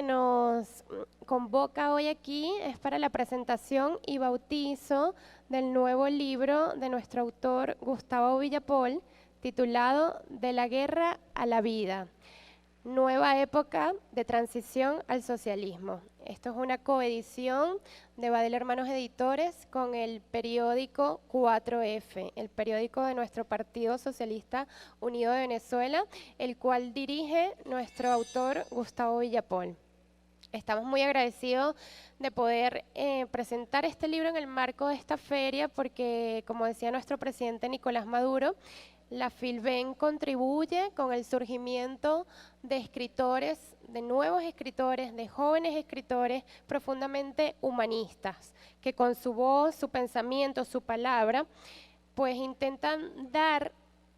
que nos convoca hoy aquí es para la presentación y bautizo del nuevo libro de nuestro autor Gustavo Villapol, titulado De la guerra a la vida, nueva época de transición al socialismo. Esto es una coedición de Badel Hermanos Editores con el periódico 4F, el periódico de nuestro Partido Socialista Unido de Venezuela, el cual dirige nuestro autor Gustavo Villapol. Estamos muy agradecidos de poder presentar este libro en el marco de esta feria porque, como decía nuestro presidente Nicolás Maduro, la Filben contribuye con el surgimiento de escritores, de nuevos escritores, de jóvenes escritores profundamente humanistas, que con su voz, su pensamiento, su palabra, pues intentan dar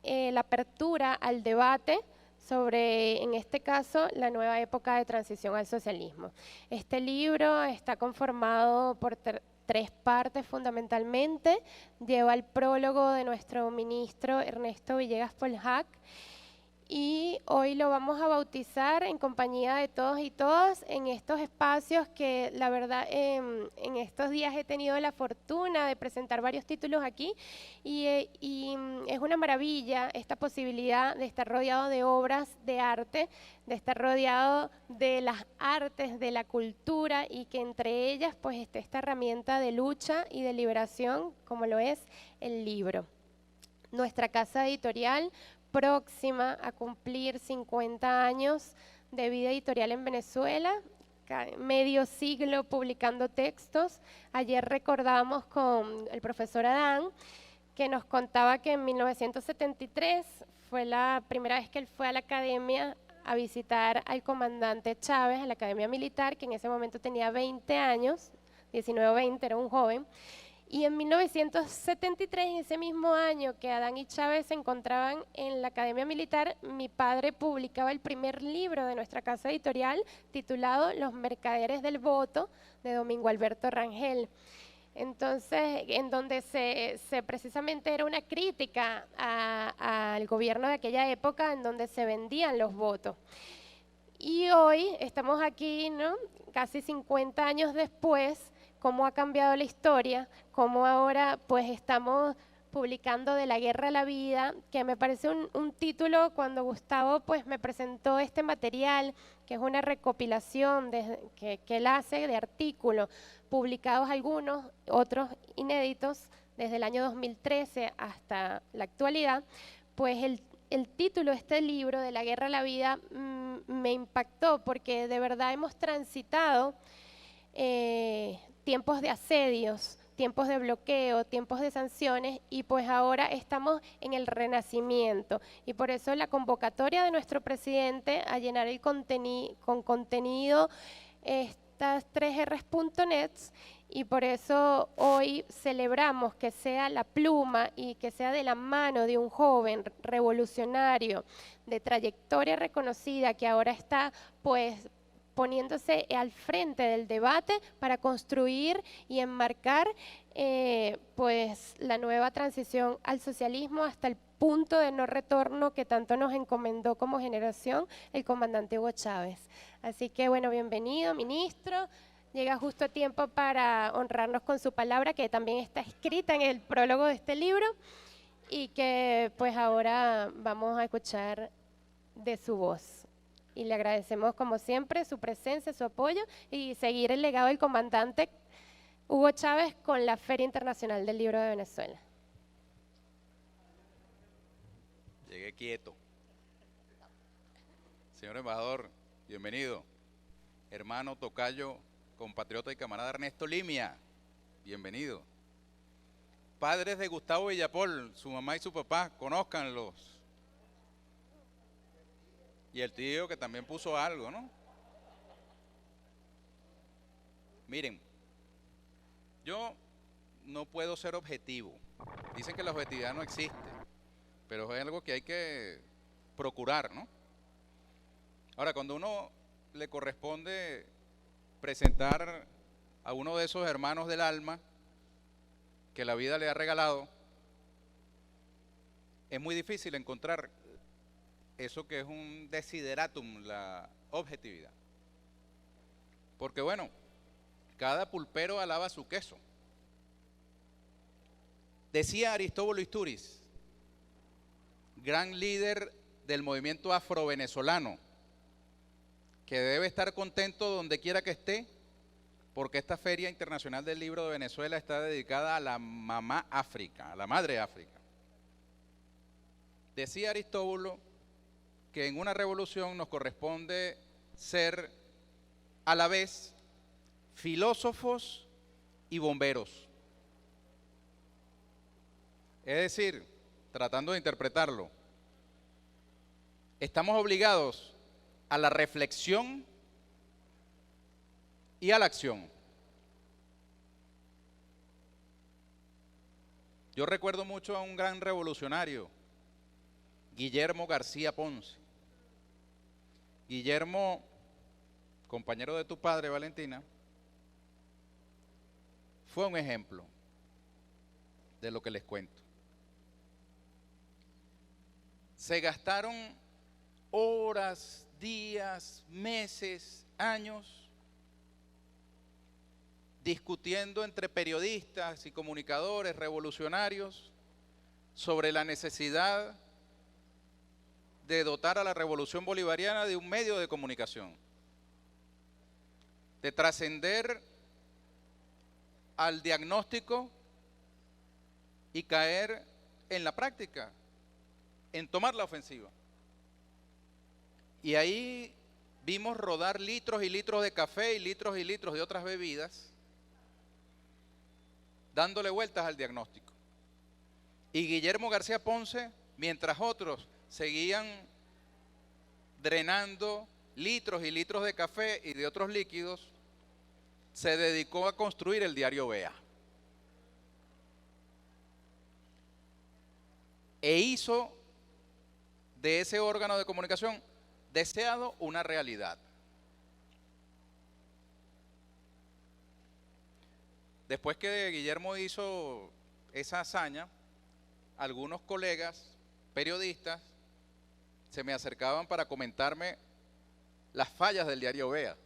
la apertura al debate sobre, en este caso, la nueva época de transición al socialismo. Este libro está conformado por tres partes fundamentalmente. Lleva el prólogo de nuestro ministro Ernesto Villegas Polhac y hoy lo vamos a bautizar en compañía de todos y todas en estos espacios que la verdad en estos días he tenido la fortuna de presentar varios títulos aquí y es una maravilla esta posibilidad de estar rodeado de obras de arte, de estar rodeado de las artes, de la cultura y que entre ellas pues esté esta herramienta de lucha y de liberación como lo es el libro. Nuestra casa editorial próxima a cumplir 50 años de vida editorial en Venezuela, medio siglo publicando textos. Ayer recordamos con el profesor Adán que nos contaba que en 1973 fue la primera vez que él fue a la academia a visitar al comandante Chávez, a la academia militar, que en ese momento tenía 20 años, 19 o 20, era un joven. Y en 1973, en ese mismo año que Adán y Chávez se encontraban en la Academia Militar, mi padre publicaba el primer libro de nuestra casa editorial titulado Los Mercaderes del Voto, de Domingo Alberto Rangel. Entonces, en donde se precisamente era una crítica al gobierno de aquella época en donde se vendían los votos. Y hoy estamos aquí, ¿no? Casi 50 años después, cómo ha cambiado la historia, cómo ahora pues estamos publicando De la guerra a la vida, que me parece un título cuando Gustavo pues me presentó este material, que es una recopilación que él hace de artículos, publicados algunos, otros inéditos, desde el año 2013 hasta la actualidad, pues el título de este libro, De la guerra a la vida, me impactó porque de verdad hemos transitado tiempos de asedios, tiempos de bloqueo, tiempos de sanciones y pues ahora estamos en el renacimiento y por eso la convocatoria de nuestro presidente a llenar el con contenido estas 3Rs.net y por eso hoy celebramos que sea la pluma y que sea de la mano de un joven revolucionario de trayectoria reconocida que ahora está pues poniéndose al frente del debate para construir y enmarcar pues la nueva transición al socialismo hasta el punto de no retorno que tanto nos encomendó como generación el comandante Hugo Chávez. Así que bueno, bienvenido ministro, llega justo a tiempo para honrarnos con su palabra que también está escrita en el prólogo de este libro y que pues ahora vamos a escuchar de su voz. Y le agradecemos como siempre su presencia, su apoyo y seguir el legado del comandante Hugo Chávez con la Feria Internacional del Libro de Venezuela. Llegué quieto. Señor embajador, bienvenido. Hermano, tocayo, compatriota y camarada Ernesto Limia, bienvenido. Padres de Gustavo Villapol, su mamá y su papá, conózcanlos. Y el tío que también puso algo, ¿no? Miren, yo no puedo ser objetivo. Dicen que la objetividad no existe, pero es algo que hay que procurar, ¿no? Ahora, cuando uno le corresponde presentar a uno de esos hermanos del alma que la vida le ha regalado, es muy difícil encontrar eso que es un desideratum, la objetividad. Porque bueno, cada pulpero alaba su queso. Decía Aristóbulo Istúriz, gran líder del movimiento afro-venezolano, que debe estar contento donde quiera que esté, porque esta Feria Internacional del Libro de Venezuela está dedicada a la mamá África, a la madre África. Decía Aristóbulo que en una revolución nos corresponde ser a la vez filósofos y bomberos. Es decir, tratando de interpretarlo, estamos obligados a la reflexión y a la acción. Yo recuerdo mucho a un gran revolucionario, Guillermo García Ponce. Guillermo, compañero de tu padre, Valentina, fue un ejemplo de lo que les cuento. Se gastaron horas, días, meses, años discutiendo entre periodistas y comunicadores revolucionarios sobre la necesidad de dotar a la revolución bolivariana de un medio de comunicación, de trascender al diagnóstico y caer en la práctica, en tomar la ofensiva. Y ahí vimos rodar litros y litros de café y litros de otras bebidas, dándole vueltas al diagnóstico. Y Guillermo García Ponce, mientras otros seguían drenando litros y litros de café y de otros líquidos, se dedicó a construir el diario Vea. E hizo de ese órgano de comunicación deseado una realidad. Después que Guillermo hizo esa hazaña, algunos colegas periodistas se me acercaban para comentarme las fallas del diario Vea.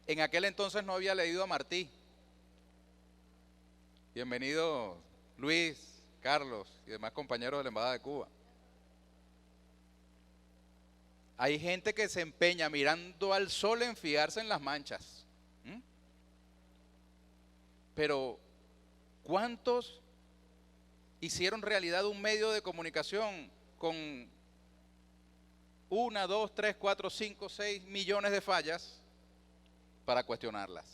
En aquel entonces no había leído a Martí. Bienvenido Luis, Carlos y demás compañeros de la Embajada de Cuba. Hay gente que se empeña mirando al sol en fijarse en las manchas. Pero, ¿cuántos hicieron realidad un medio de comunicación con 1, 2, 3, 4, 5, 6 millones de fallas para cuestionarlas?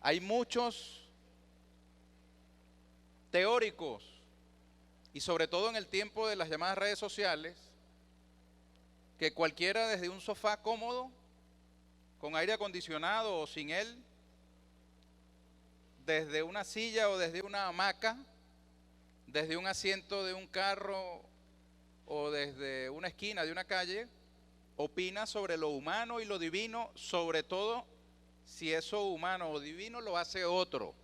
Hay muchos teóricos, y sobre todo en el tiempo de las llamadas redes sociales, que cualquiera desde un sofá cómodo, con aire acondicionado o sin él, desde una silla o desde una hamaca, desde un asiento de un carro o desde una esquina de una calle, opina sobre lo humano y lo divino, sobre todo si eso humano o divino lo hace otro.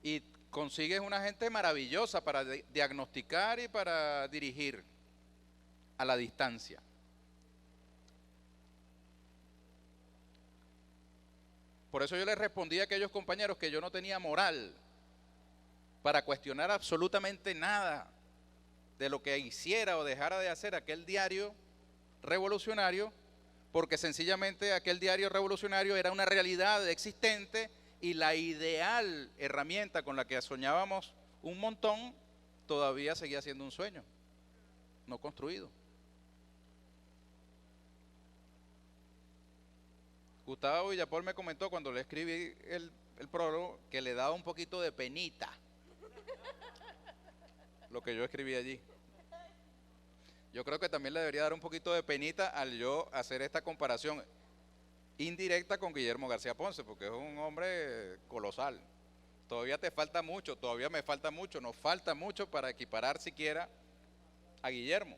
Y consigues una gente maravillosa para diagnosticar y para dirigir a la distancia. Por eso yo les respondí a aquellos compañeros que yo no tenía moral para cuestionar absolutamente nada de lo que hiciera o dejara de hacer aquel diario revolucionario, porque sencillamente aquel diario revolucionario era una realidad existente y la ideal herramienta con la que soñábamos un montón todavía seguía siendo un sueño, no construido. Gustavo Villapol me comentó cuando le escribí el prólogo que le daba un poquito de penita lo que yo escribí allí. Yo creo que también le debería dar un poquito de penita al yo hacer esta comparación indirecta con Guillermo García Ponce, porque es un hombre colosal. Todavía te falta mucho, todavía me falta mucho, nos falta mucho para equiparar siquiera a Guillermo.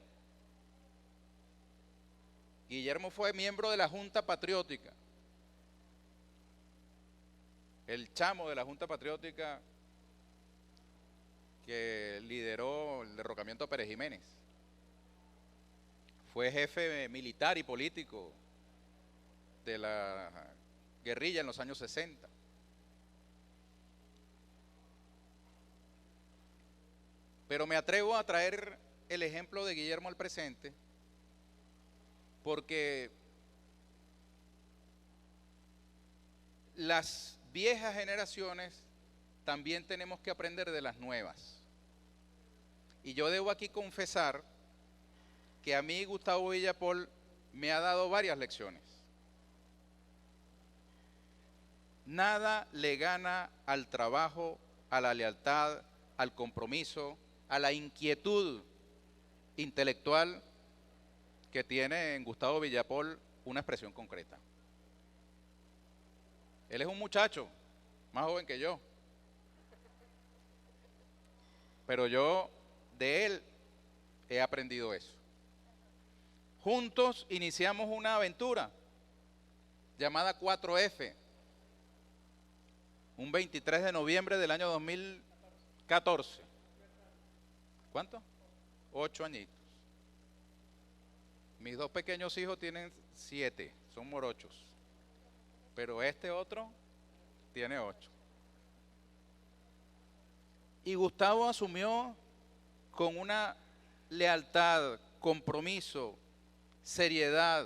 Guillermo fue miembro de la Junta Patriótica. El chamo de la Junta Patriótica que lideró el derrocamiento a Pérez Jiménez. Fue jefe militar y político de la guerrilla en los años 60. Pero me atrevo a traer el ejemplo de Guillermo al presente porque las viejas generaciones también tenemos que aprender de las nuevas. Y yo debo aquí confesar que a mí Gustavo Villapol me ha dado varias lecciones. Nada le gana al trabajo, a la lealtad, al compromiso, a la inquietud intelectual que tiene en Gustavo Villapol una expresión concreta. Él es un muchacho, más joven que yo, pero yo de él he aprendido eso. Juntos iniciamos una aventura llamada 4F, un 23 de noviembre del año 2014. ¿Cuánto? 8 añitos. Mis dos pequeños hijos tienen 7, son morochos. Pero este otro tiene 8. Y Gustavo asumió con una lealtad, compromiso, seriedad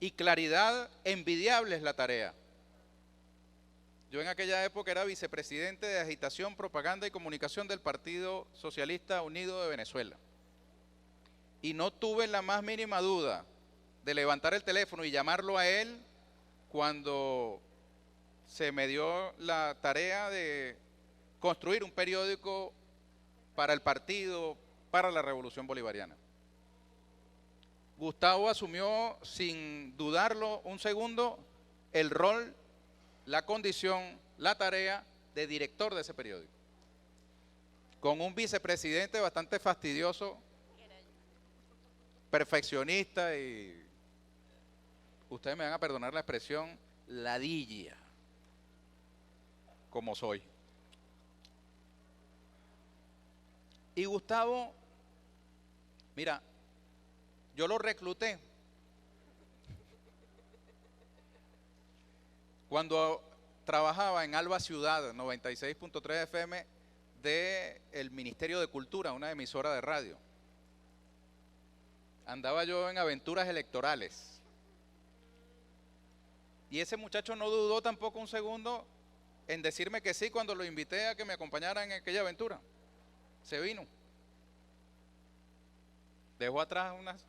y claridad envidiables la tarea. Yo en aquella época era vicepresidente de Agitación, Propaganda y Comunicación del Partido Socialista Unido de Venezuela. Y no tuve la más mínima duda de levantar el teléfono y llamarlo a él cuando se me dio la tarea de construir un periódico para el partido, para la Revolución Bolivariana. Gustavo asumió sin dudarlo un segundo el rol, la condición, la tarea de director de ese periódico, con un vicepresidente bastante fastidioso, perfeccionista y, ustedes me van a perdonar la expresión, ladilla, como soy. Y Gustavo, mira, yo lo recluté cuando trabajaba en Alba Ciudad, 96.3 FM, del Ministerio de Cultura, una emisora de radio. Andaba yo en aventuras electorales. Y ese muchacho no dudó tampoco un segundo en decirme que sí cuando lo invité a que me acompañara en aquella aventura. Se vino. Dejó atrás unas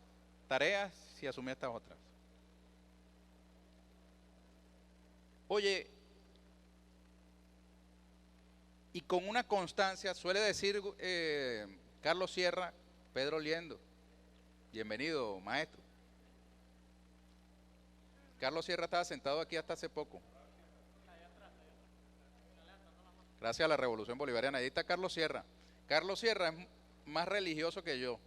tareas y asumió estas otras. Oye, y con una constancia, suele decir Carlos Sierra, Pedro Liendo, bienvenido maestro. Carlos Sierra estaba sentado aquí hasta hace poco. Gracias a la Revolución Bolivariana. Ahí está Carlos Sierra. Carlos Sierra es más religioso que yo.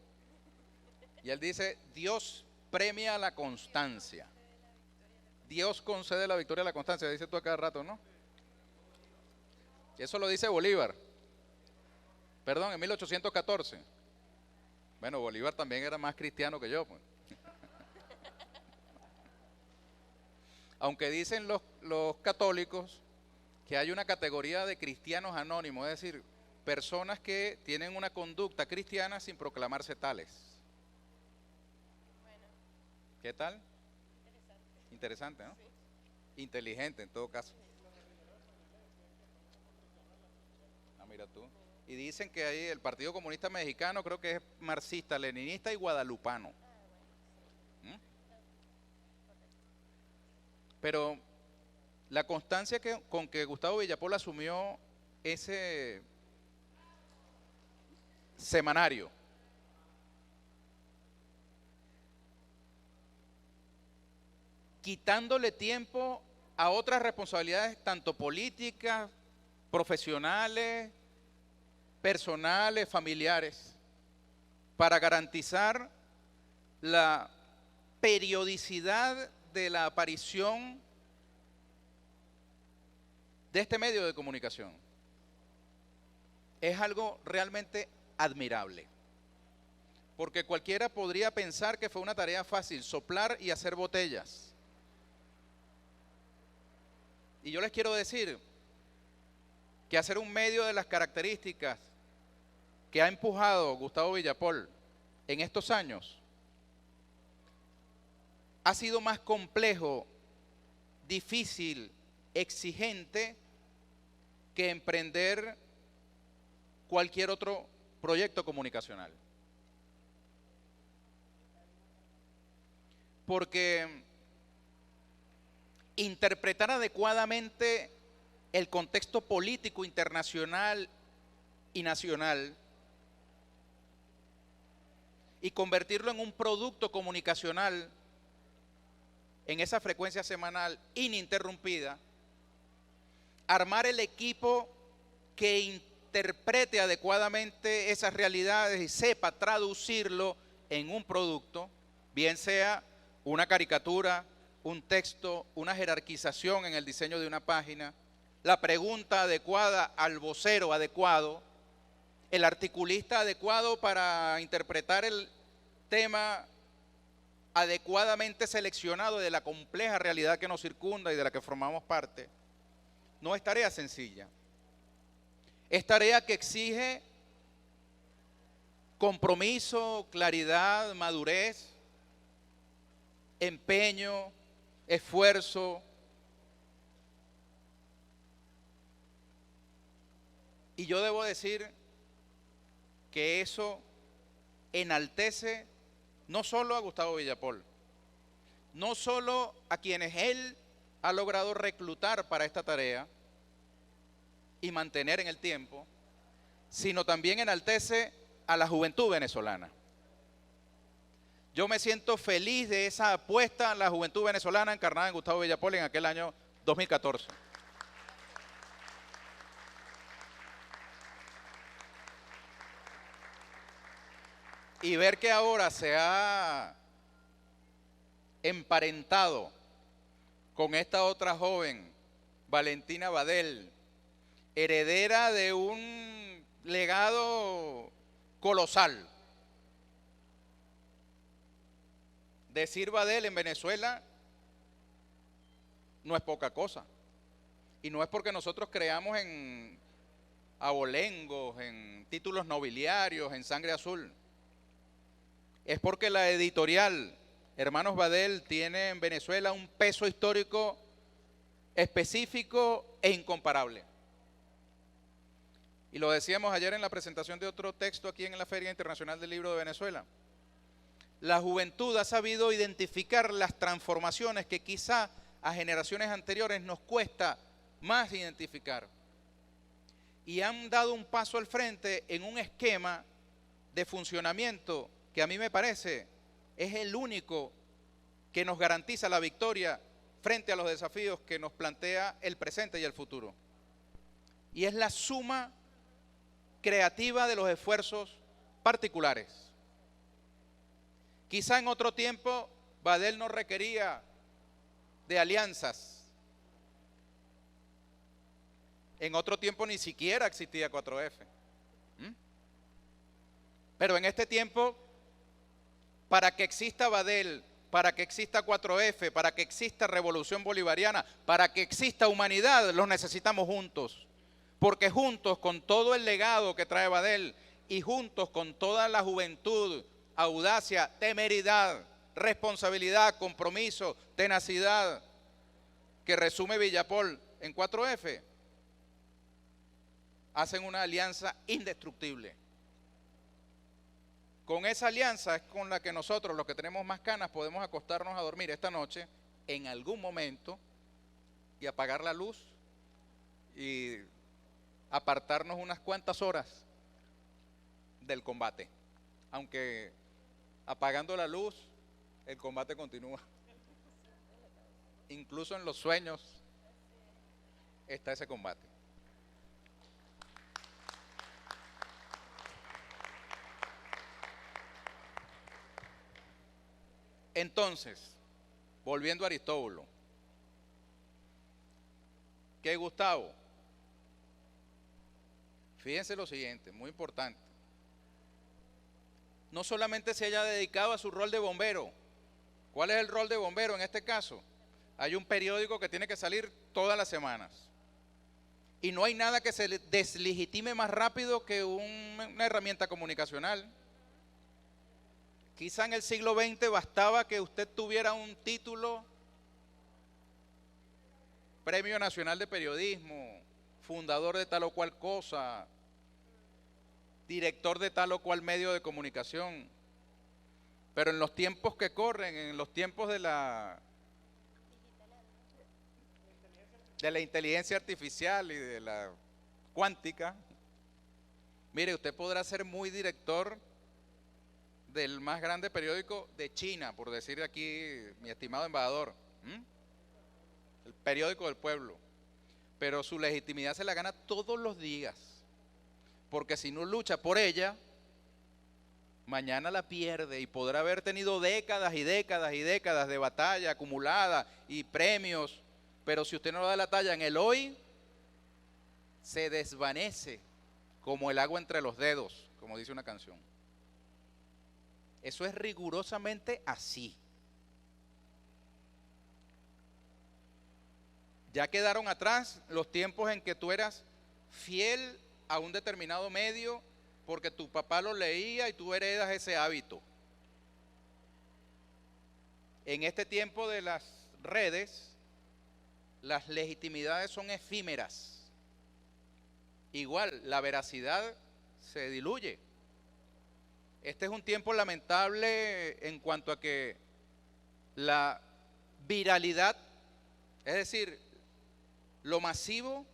Y él dice, Dios premia la constancia. Dios concede la victoria a la constancia, dice tú a cada rato, ¿no? Eso lo dice Bolívar. Perdón, en 1814. Bueno, Bolívar también era más cristiano que yo, pues. Aunque dicen los católicos que hay una categoría de cristianos anónimos, es decir, personas que tienen una conducta cristiana sin proclamarse tales. Bueno. ¿Qué tal? Interesante, ¿no? Sí. Inteligente en todo caso. Ah, mira tú. Y dicen que ahí el Partido Comunista Mexicano creo que es marxista, leninista y guadalupano. Pero la constancia con que Gustavo Villapol asumió ese semanario, quitándole tiempo a otras responsabilidades, tanto políticas, profesionales, personales, familiares, para garantizar la periodicidad de la aparición de este medio de comunicación. es algo realmente admirable. Porque cualquiera podría pensar que fue una tarea fácil, soplar y hacer botellas. Y yo les quiero decir que hacer un medio de las características que ha empujado Gustavo Villapol en estos años ha sido más complejo, difícil, exigente que emprender cualquier otro proyecto comunicacional. Porque interpretar adecuadamente el contexto político internacional y nacional y convertirlo en un producto comunicacional en esa frecuencia semanal ininterrumpida, armar el equipo que interprete adecuadamente esas realidades y sepa traducirlo en un producto, bien sea una caricatura, un texto, una jerarquización en el diseño de una página, la pregunta adecuada al vocero adecuado, el articulista adecuado para interpretar el tema adecuadamente seleccionado de la compleja realidad que nos circunda y de la que formamos parte. No es tarea sencilla. Es tarea que exige compromiso, claridad, madurez, empeño, esfuerzo. Y yo debo decir que eso enaltece no solo a Gustavo Villapol, no solo a quienes él ha logrado reclutar para esta tarea y mantener en el tiempo, sino también enaltece a la juventud venezolana. Yo me siento feliz de esa apuesta a la juventud venezolana encarnada en Gustavo Villapol en aquel año 2014. Y ver que ahora se ha emparentado con esta otra joven, Valentina Badel, heredera de un legado colosal. Decir Badel en Venezuela no es poca cosa. Y no es porque nosotros creamos en abolengos, en títulos nobiliarios, en sangre azul. Es porque la editorial Hermanos Badel tiene en Venezuela un peso histórico específico e incomparable. Y lo decíamos ayer en la presentación de otro texto aquí en la Feria Internacional del Libro de Venezuela. La juventud ha sabido identificar las transformaciones que quizá a generaciones anteriores nos cuesta más identificar. Y han dado un paso al frente en un esquema de funcionamiento que a mí me parece es el único que nos garantiza la victoria frente a los desafíos que nos plantea el presente y el futuro. Y es la suma creativa de los esfuerzos particulares. Quizá en otro tiempo Badel no requería de alianzas. En otro tiempo ni siquiera existía 4F. Pero en este tiempo, para que exista Badel, para que exista 4F, para que exista Revolución Bolivariana, para que exista humanidad, los necesitamos juntos. Porque juntos, con todo el legado que trae Badel y juntos con toda la juventud, audacia, temeridad, responsabilidad, compromiso, tenacidad, que resume Villapol en 4F, hacen una alianza indestructible. Con esa alianza es con la que nosotros, los que tenemos más canas, podemos acostarnos a dormir esta noche en algún momento y apagar la luz y apartarnos unas cuantas horas del combate. Aunque apagando la luz, el combate continúa. Incluso en los sueños está ese combate. Entonces, volviendo a Aristóbulo, que Gustavo Fíjense lo siguiente, muy importante. No solamente se haya dedicado a su rol de bombero. ¿Cuál es el rol de bombero en este caso? Hay un periódico que tiene que salir todas las semanas. Y no hay nada que se deslegitime más rápido que una herramienta comunicacional. Quizá en el siglo XX bastaba que usted tuviera un título, Premio Nacional de Periodismo, fundador de tal o cual cosa, director de tal o cual medio de comunicación. Pero en los tiempos que corren, en los tiempos de la inteligencia artificial y de la cuántica, mire, usted podrá ser muy director del más grande periódico de China, por decir aquí, mi estimado embajador, el periódico del pueblo, pero su legitimidad se la gana todos los días, porque si no lucha por ella, mañana la pierde y podrá haber tenido décadas y décadas y décadas de batalla acumulada y premios, pero si usted no da la talla en el hoy, se desvanece como el agua entre los dedos, como dice una canción. Eso es rigurosamente así. Ya quedaron atrás los tiempos en que tú eras fiel a un determinado medio porque tu papá lo leía y tú heredas ese hábito. En este tiempo de las redes, las legitimidades son efímeras. Igual, la veracidad se diluye. Este es un tiempo lamentable en cuanto a que la viralidad, es decir, lo masivo,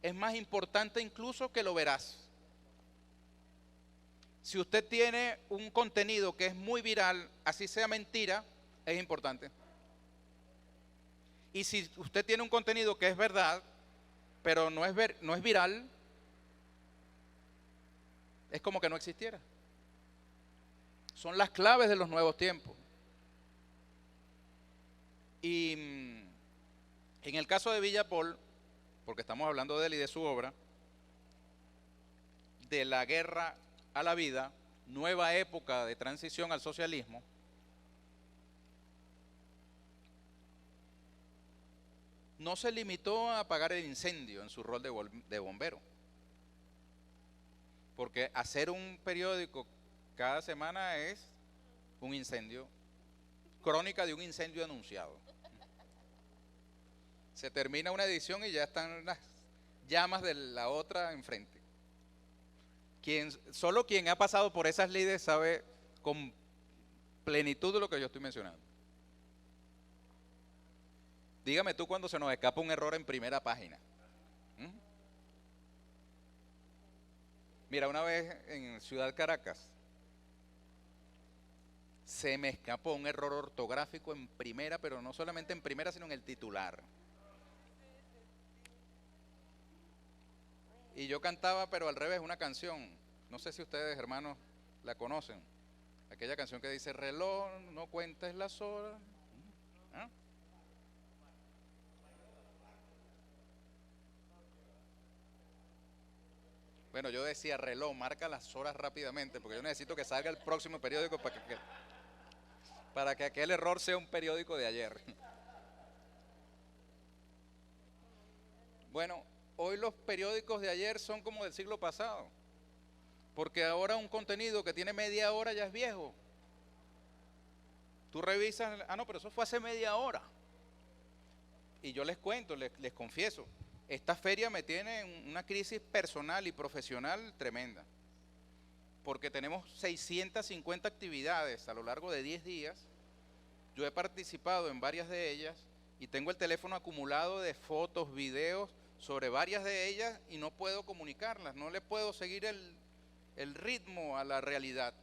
es más importante incluso que lo veraz. Si usted tiene un contenido que es muy viral, así sea mentira, es importante. Y si usted tiene un contenido que es verdad, pero no es viral, es como que no existiera. Son las claves de los nuevos tiempos. Y en el caso de Villapol, porque estamos hablando de él y de su obra, de la guerra a la vida, nueva época de transición al socialismo, no se limitó a apagar el incendio en su rol de bombero. Porque hacer un periódico cada semana es un incendio, crónica de un incendio anunciado. Se termina una edición y ya están las llamas de la otra enfrente. Solo quien ha pasado por esas lides sabe con plenitud de lo que yo estoy mencionando. Dígame tú cuando se nos escapa un error en primera página. Mira, una vez en Ciudad Caracas se me escapó un error ortográfico en primera, pero no solamente en primera, sino en el titular. Y yo cantaba, pero al revés, una canción. No sé si ustedes, hermanos, la conocen. Aquella canción que dice, reloj, no cuentes las horas. ¿Ah? Bueno, yo decía, reloj, marca las horas rápidamente, porque yo necesito que salga el próximo periódico para que aquel error sea un periódico de ayer. Bueno, hoy los periódicos de ayer son como del siglo pasado, porque ahora un contenido que tiene media hora ya es viejo. Tú revisas, no, pero eso fue hace media hora. Y yo les cuento, les confieso, esta feria me tiene una crisis personal y profesional tremenda, porque tenemos 650 actividades a lo largo de 10 días. Yo he participado en varias de ellas y tengo el teléfono acumulado de fotos, videos sobre varias de ellas y no puedo comunicarlas, no le puedo seguir el ritmo a la realidad.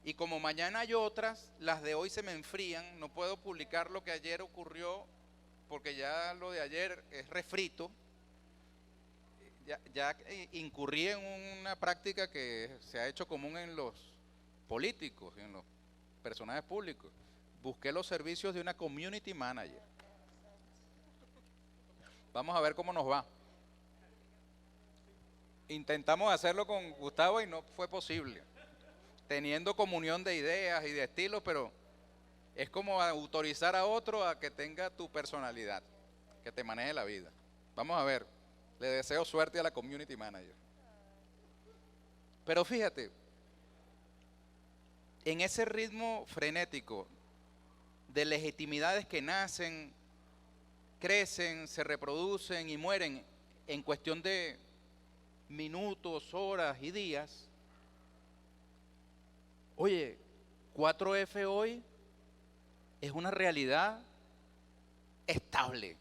Y como mañana hay otras, las de hoy se me enfrían, no puedo publicar lo que ayer ocurrió porque ya lo de ayer es refrito. Ya incurrí en una práctica que se ha hecho común en los políticos, en los personajes públicos. Busqué los servicios de una community manager. Vamos a ver cómo nos va. Intentamos hacerlo con Gustavo y no fue posible, teniendo comunión de ideas y de estilos, pero es como autorizar a otro a que tenga tu personalidad, que te maneje la vida. Vamos a ver, le deseo suerte a la community manager. Pero fíjate, en ese ritmo frenético de legitimidades que nacen, crecen, se reproducen y mueren en cuestión de minutos, horas y días. Oye, 4F hoy es una realidad estable.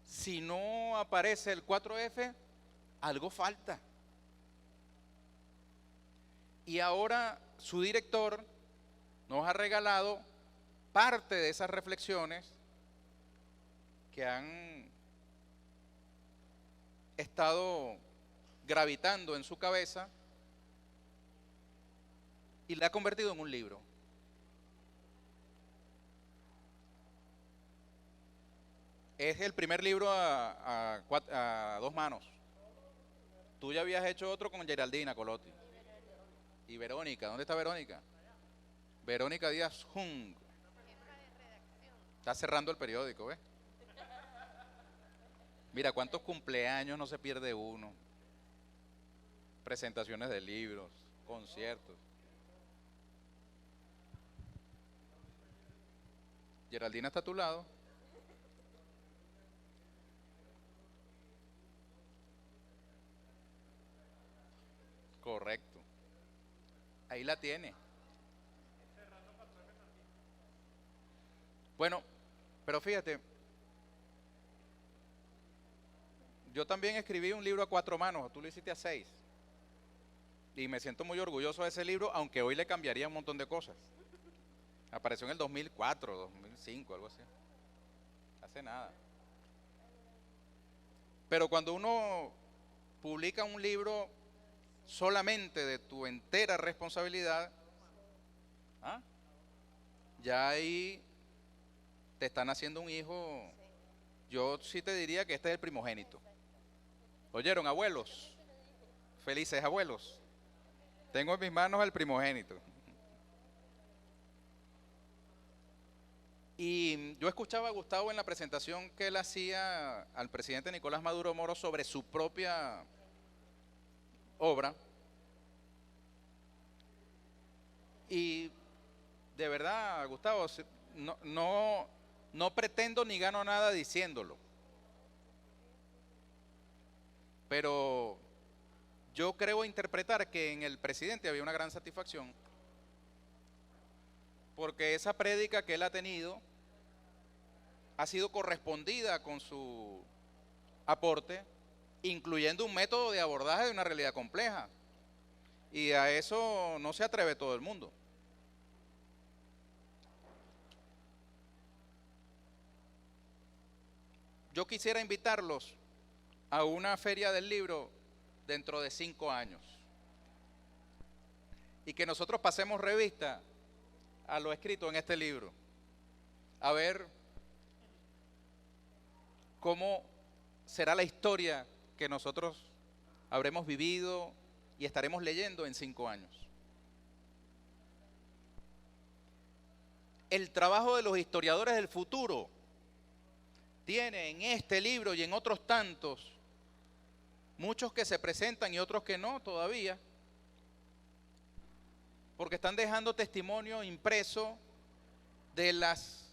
Si no aparece el 4F, algo falta. Y ahora su director nos ha regalado parte de esas reflexiones que han estado gravitando en su cabeza y la ha convertido en un libro. Es el primer libro a dos manos. Tú ya habías hecho otro con Geraldina Colotti. Y Verónica, ¿dónde está Verónica? Verónica Díaz Jung. Está cerrando el periódico, ¿ves? Mira, cuántos cumpleaños no se pierde uno. Presentaciones de libros, conciertos. Geraldina está a tu lado. Correcto. Ahí la tiene. Bueno, pero fíjate, yo también escribí un libro a 4 manos, tú lo hiciste a 6. Y me siento muy orgulloso de ese libro, aunque hoy le cambiaría un montón de cosas. Apareció en el 2004, 2005, algo así. Hace nada. Pero cuando uno publica un libro solamente de tu entera responsabilidad, ¿ah? Ya ahí te están haciendo un hijo. Yo sí te diría que este es el primogénito. ¿Oyeron, abuelos? Felices abuelos. Tengo en mis manos el primogénito. Y yo escuchaba a Gustavo en la presentación que él hacía al presidente Nicolás Maduro Moro sobre su propia obra. Y de verdad, Gustavo, no pretendo ni gano nada diciéndolo. Pero yo creo interpretar que en el presidente había una gran satisfacción, porque esa prédica que él ha tenido ha sido correspondida con su aporte, incluyendo un método de abordaje de una realidad compleja. Y a eso no se atreve todo el mundo. Yo quisiera invitarlos a una feria del libro dentro de 5 años y que nosotros pasemos revista a lo escrito en este libro, a ver cómo será la historia que nosotros habremos vivido y estaremos leyendo en 5 años. El trabajo de los historiadores del futuro tiene en este libro y en otros tantos, muchos que se presentan y otros que no todavía, porque están dejando testimonio impreso de las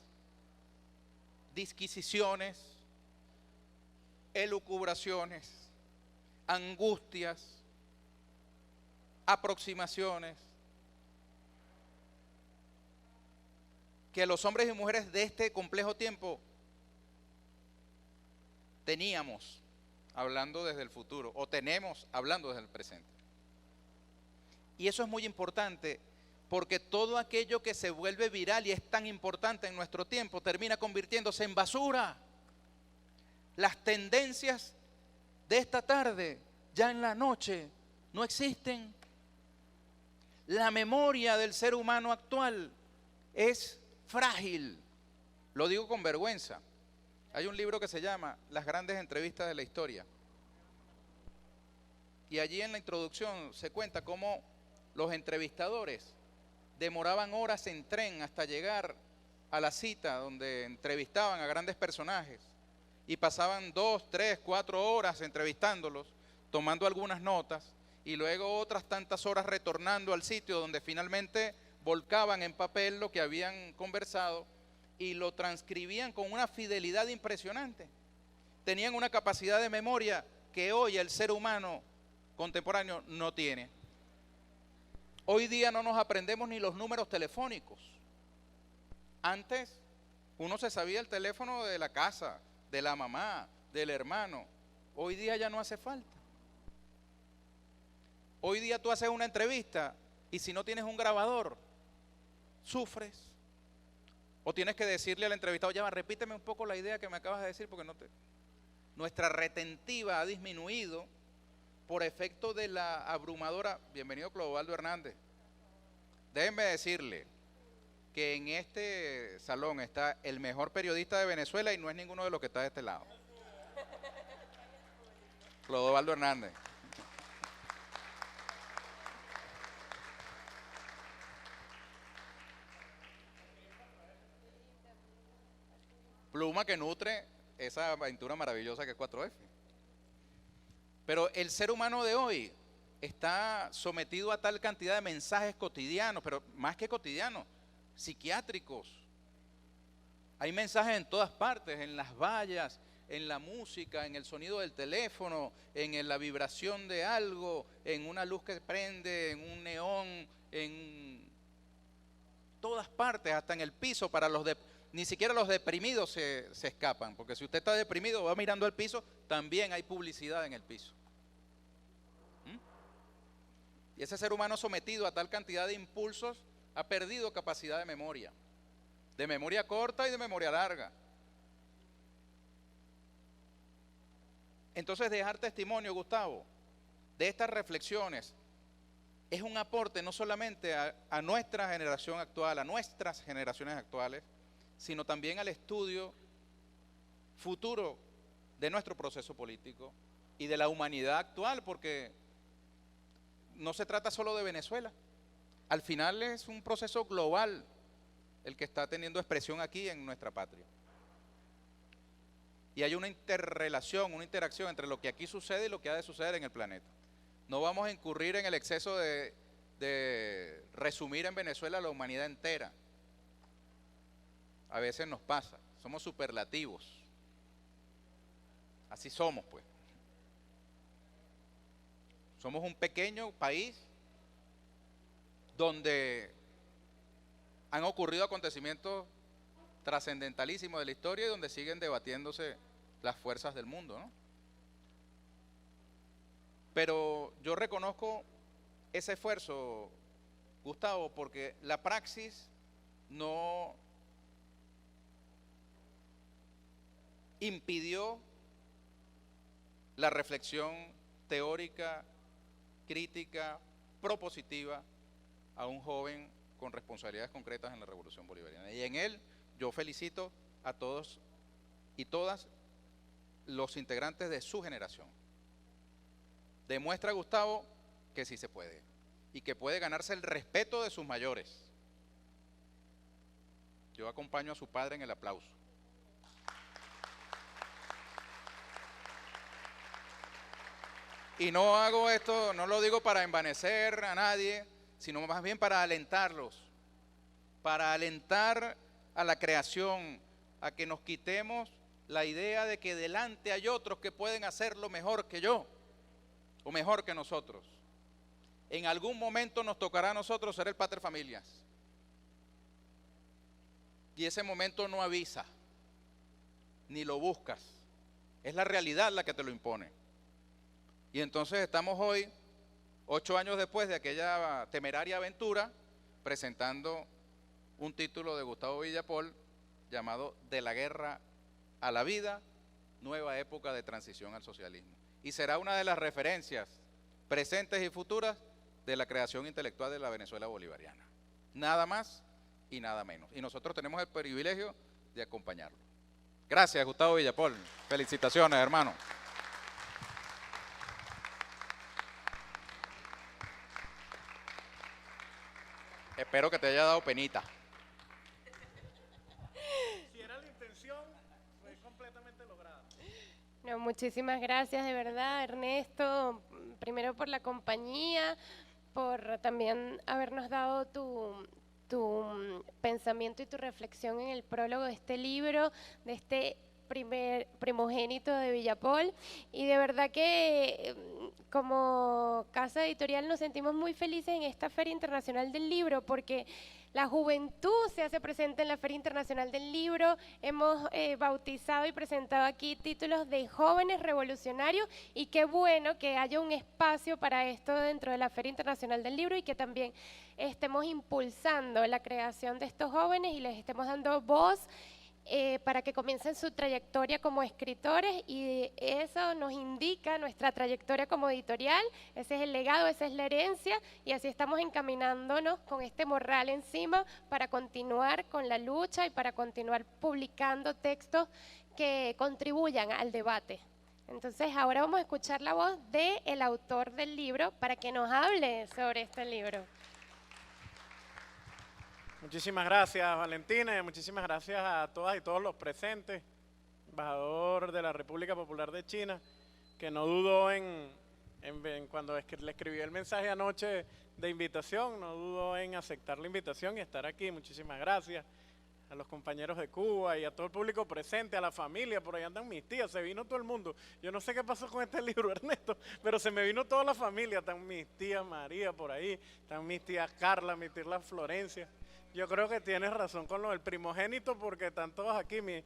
disquisiciones, elucubraciones, angustias, aproximaciones que los hombres y mujeres de este complejo tiempo teníamos hablando desde el futuro, o tenemos hablando desde el presente. Y eso es muy importante, porque todo aquello que se vuelve viral y es tan importante en nuestro tiempo termina convirtiéndose en basura. Las tendencias de esta tarde, ya en la noche, no existen. La memoria del ser humano actual es frágil. Lo digo con vergüenza. Hay un libro que se llama Las grandes entrevistas de la historia. y allí en la introducción se cuenta cómo los entrevistadores demoraban horas en tren hasta llegar a la cita donde entrevistaban a grandes personajes y pasaban 2, 3, 4 horas entrevistándolos, tomando algunas notas y luego otras tantas horas retornando al sitio donde finalmente volcaban en papel lo que habían conversado y lo transcribían con una fidelidad impresionante. Tenían una capacidad de memoria que hoy el ser humano contemporáneo no tiene. Hoy día no nos aprendemos ni los números telefónicos. Antes uno se sabía el teléfono de la casa, de la mamá, del hermano. Hoy día ya no hace falta. Hoy día tú haces una entrevista y si no tienes un grabador, sufres. O tienes que decirle al entrevistado, ya va, repíteme un poco la idea que me acabas de decir porque no te... Nuestra retentiva ha disminuido por efecto de la abrumadora... Bienvenido Clodovaldo Hernández. Déjenme decirle que en este salón está el mejor periodista de Venezuela y no es ninguno de los que está de este lado. Clodovaldo Hernández. Pluma que nutre esa aventura maravillosa que es 4F. Pero el ser humano de hoy está sometido a tal cantidad de mensajes cotidianos, pero más que cotidianos, psiquiátricos. Hay mensajes en todas partes, en las vallas, en la música, en el sonido del teléfono, en la vibración de algo, en una luz que prende, en un neón, en todas partes, hasta en el piso para los ni siquiera los deprimidos se escapan, porque si usted está deprimido va mirando al piso, también hay publicidad en el piso. Y ese ser humano sometido a tal cantidad de impulsos ha perdido capacidad de memoria corta y de memoria larga. Entonces dejar testimonio, Gustavo, de estas reflexiones es un aporte no solamente a nuestra generación actual, a nuestras generaciones actuales, sino también al estudio futuro de nuestro proceso político y de la humanidad actual, porque no se trata solo de Venezuela. Al final es un proceso global el que está teniendo expresión aquí en nuestra patria. Y hay una interrelación, una interacción entre lo que aquí sucede y lo que ha de suceder en el planeta. No vamos a incurrir en el exceso de resumir en Venezuela la humanidad entera. A veces nos pasa, somos superlativos. Así somos, pues. Somos un pequeño país donde han ocurrido acontecimientos trascendentalísimos de la historia y donde siguen debatiéndose las fuerzas del mundo, ¿no? Pero yo reconozco ese esfuerzo, Gustavo, porque la praxis no impidió la reflexión teórica, crítica, propositiva a un joven con responsabilidades concretas en la Revolución Bolivariana. Y en él yo felicito a todos y todas los integrantes de su generación. Demuestra, Gustavo, que sí se puede y que puede ganarse el respeto de sus mayores. Yo acompaño a su padre en el aplauso. Y no hago esto, no lo digo para envanecer a nadie, sino más bien para alentarlos, para alentar a la creación, a que nos quitemos la idea de que delante hay otros que pueden hacerlo mejor que yo o mejor que nosotros. En algún momento nos tocará a nosotros ser el pater familias. Y ese momento no avisa, ni lo buscas. Es la realidad la que te lo impone. Y entonces estamos hoy, 8 años después de aquella temeraria aventura, presentando un título de Gustavo Villapol llamado De la guerra a la vida, nueva época de transición al socialismo. Y será una de las referencias presentes y futuras de la creación intelectual de la Venezuela bolivariana. Nada más y nada menos. Y nosotros tenemos el privilegio de acompañarlo. Gracias, Gustavo Villapol. Felicitaciones, hermano. Espero que te haya dado penita. Si era la intención, fue completamente lograda. No, muchísimas gracias de verdad, Ernesto, primero por la compañía, por también habernos dado tu pensamiento y tu reflexión en el prólogo de este libro, de este primer primogénito de Villapol. Y de verdad que como casa editorial nos sentimos muy felices en esta Feria Internacional del Libro, porque la juventud se hace presente en la Feria Internacional del Libro. Hemos bautizado y presentado aquí títulos de jóvenes revolucionarios, y qué bueno que haya un espacio para esto dentro de la Feria Internacional del Libro, y que también estemos impulsando la creación de estos jóvenes y les estemos dando voz para que comiencen su trayectoria como escritores, y eso nos indica nuestra trayectoria como editorial. Ese es el legado, esa es la herencia, y así estamos encaminándonos con este morral encima para continuar con la lucha y para continuar publicando textos que contribuyan al debate. Entonces ahora vamos a escuchar la voz del autor del libro para que nos hable sobre este libro. Muchísimas gracias, Valentina, y muchísimas gracias a todas y todos los presentes, embajador de la República Popular de China, que no dudó cuando le escribí el mensaje anoche de invitación, no dudó en aceptar la invitación y estar aquí. Muchísimas gracias a los compañeros de Cuba y a todo el público presente, a la familia. Por ahí andan mis tías, se vino todo el mundo. Yo no sé qué pasó con este libro, Ernesto, pero se me vino toda la familia. Están mis tías María por ahí, están mis tías Carla, mi tía Florencia. Yo creo que tienes razón con lo del primogénito, porque están todos aquí. Mi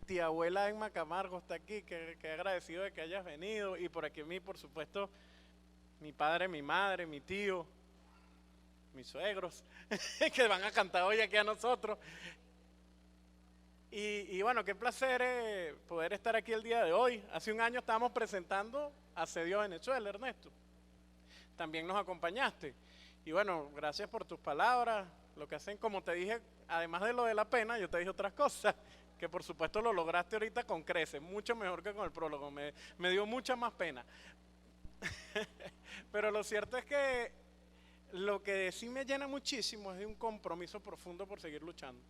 tía abuela Emma Camargo está aquí, que agradecido de que hayas venido. Y por aquí por supuesto, mi padre, mi madre, mi tío, mis suegros, que van a cantar hoy aquí a nosotros. Y bueno, qué placer poder estar aquí el día de hoy. Hace un año estábamos presentando Asedio a Venezuela, Ernesto. También nos acompañaste. Y bueno, gracias por tus palabras. Lo que hacen, como te dije, además de lo de la pena, yo te dije otras cosas, que por supuesto lo lograste ahorita con creces, mucho mejor que con el prólogo. Me dio mucha más pena. Pero lo cierto es que lo que sí me llena muchísimo es de un compromiso profundo por seguir luchando.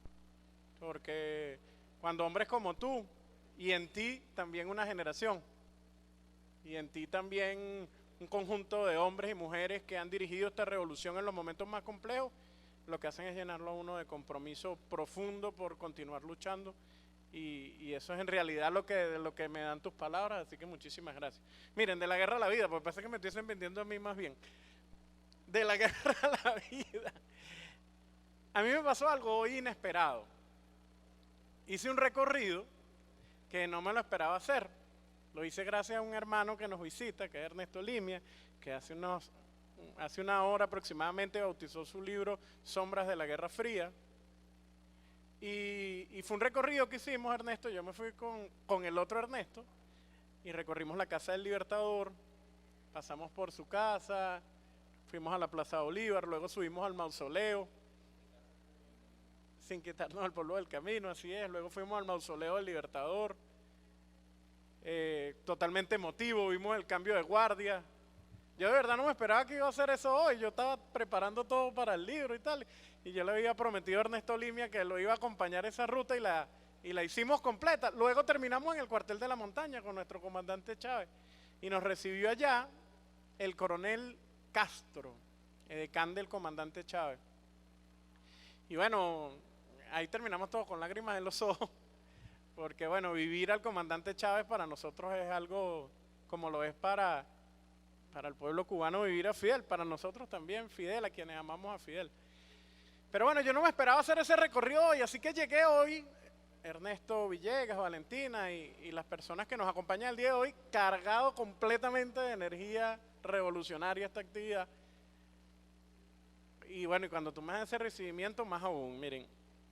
Porque cuando hombres como tú, y en ti también una generación, y en ti también un conjunto de hombres y mujeres que han dirigido esta revolución en los momentos más complejos, lo que hacen es llenarlo a uno de compromiso profundo por continuar luchando, y eso es en realidad lo que me dan tus palabras, así que muchísimas gracias. Miren, de la guerra a la vida, porque parece que me estuviesen vendiendo a mí más bien. De la guerra a la vida. A mí me pasó algo inesperado. Hice un recorrido que no me lo esperaba hacer. Lo hice gracias a un hermano que nos visita, que es Ernesto Limia, que hace una hora aproximadamente bautizó su libro Sombras de la Guerra Fría. Y fue un recorrido que hicimos, Ernesto. Yo me fui con el otro Ernesto y recorrimos la Casa del Libertador, pasamos por su casa, fuimos a la Plaza Bolívar, luego subimos al mausoleo, sin quitarnos el polvo del camino, así es. Luego fuimos al mausoleo del Libertador, totalmente emotivo, vimos el cambio de guardia. Yo de verdad no me esperaba que iba a hacer eso hoy. Yo estaba preparando todo para el libro y tal, y yo le había prometido a Ernesto Limia que lo iba a acompañar esa ruta, y la hicimos completa. Luego terminamos en el cuartel de la montaña con nuestro comandante Chávez, y nos recibió allá el coronel Castro, edecán del comandante Chávez. Y bueno, ahí terminamos todos con lágrimas en los ojos, porque bueno, vivir al comandante Chávez para nosotros es algo como lo es para el pueblo cubano vivir a Fidel, para nosotros también Fidel, a quienes amamos a Fidel. Pero bueno, yo no me esperaba hacer ese recorrido hoy, así que llegué hoy, Ernesto Villegas, Valentina y las personas que nos acompañan el día de hoy, cargado completamente de energía revolucionaria esta actividad. Y bueno, y cuando tú me das ese recibimiento, más aún. Miren,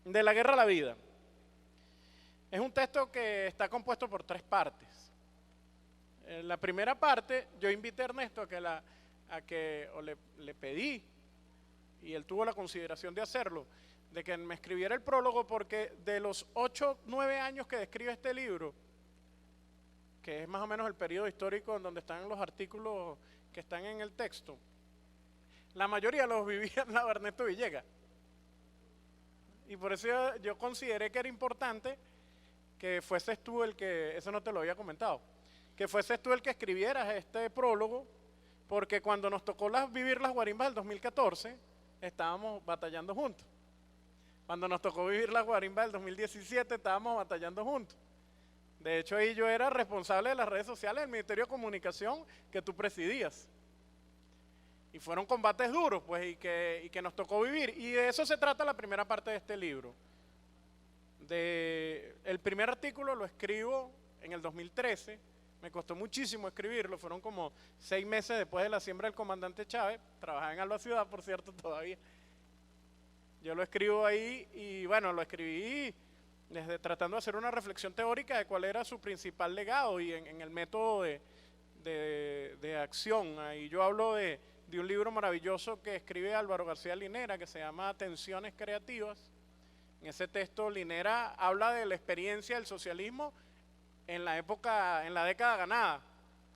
de la guerra a la vida. Es un texto que está compuesto por 3 partes. En la primera parte, yo invité a Ernesto le pedí, y él tuvo la consideración de hacerlo, de que me escribiera el prólogo, porque de los 8, 9 años que describe este libro, que es más o menos el periodo histórico en donde están los artículos que están en el texto, la mayoría los vivía al lado de Ernesto Villegas. Y por eso yo consideré que era importante que fueses tú el que, eso no te lo había comentado, que fueses tú el que escribieras este prólogo, porque cuando nos tocó vivir las guarimbas del 2014, estábamos batallando juntos. Cuando nos tocó vivir las guarimbas del 2017, estábamos batallando juntos. De hecho, ahí yo era responsable de las redes sociales del Ministerio de Comunicación que tú presidías. Y fueron combates duros, pues, y que nos tocó vivir. Y de eso se trata la primera parte de este libro. El primer artículo lo escribo en el 2013, me costó muchísimo escribirlo, fueron como 6 meses después de la siembra del comandante Chávez, trabajaba en Alba Ciudad, por cierto, todavía. Yo lo escribo ahí y bueno, lo escribí desde tratando de hacer una reflexión teórica de cuál era su principal legado y en el método de acción. Ahí yo hablo de un libro maravilloso que escribe Álvaro García Linera que se llama Tensiones Creativas. En ese texto Linera habla de la experiencia del socialismo en la época, en la década ganada,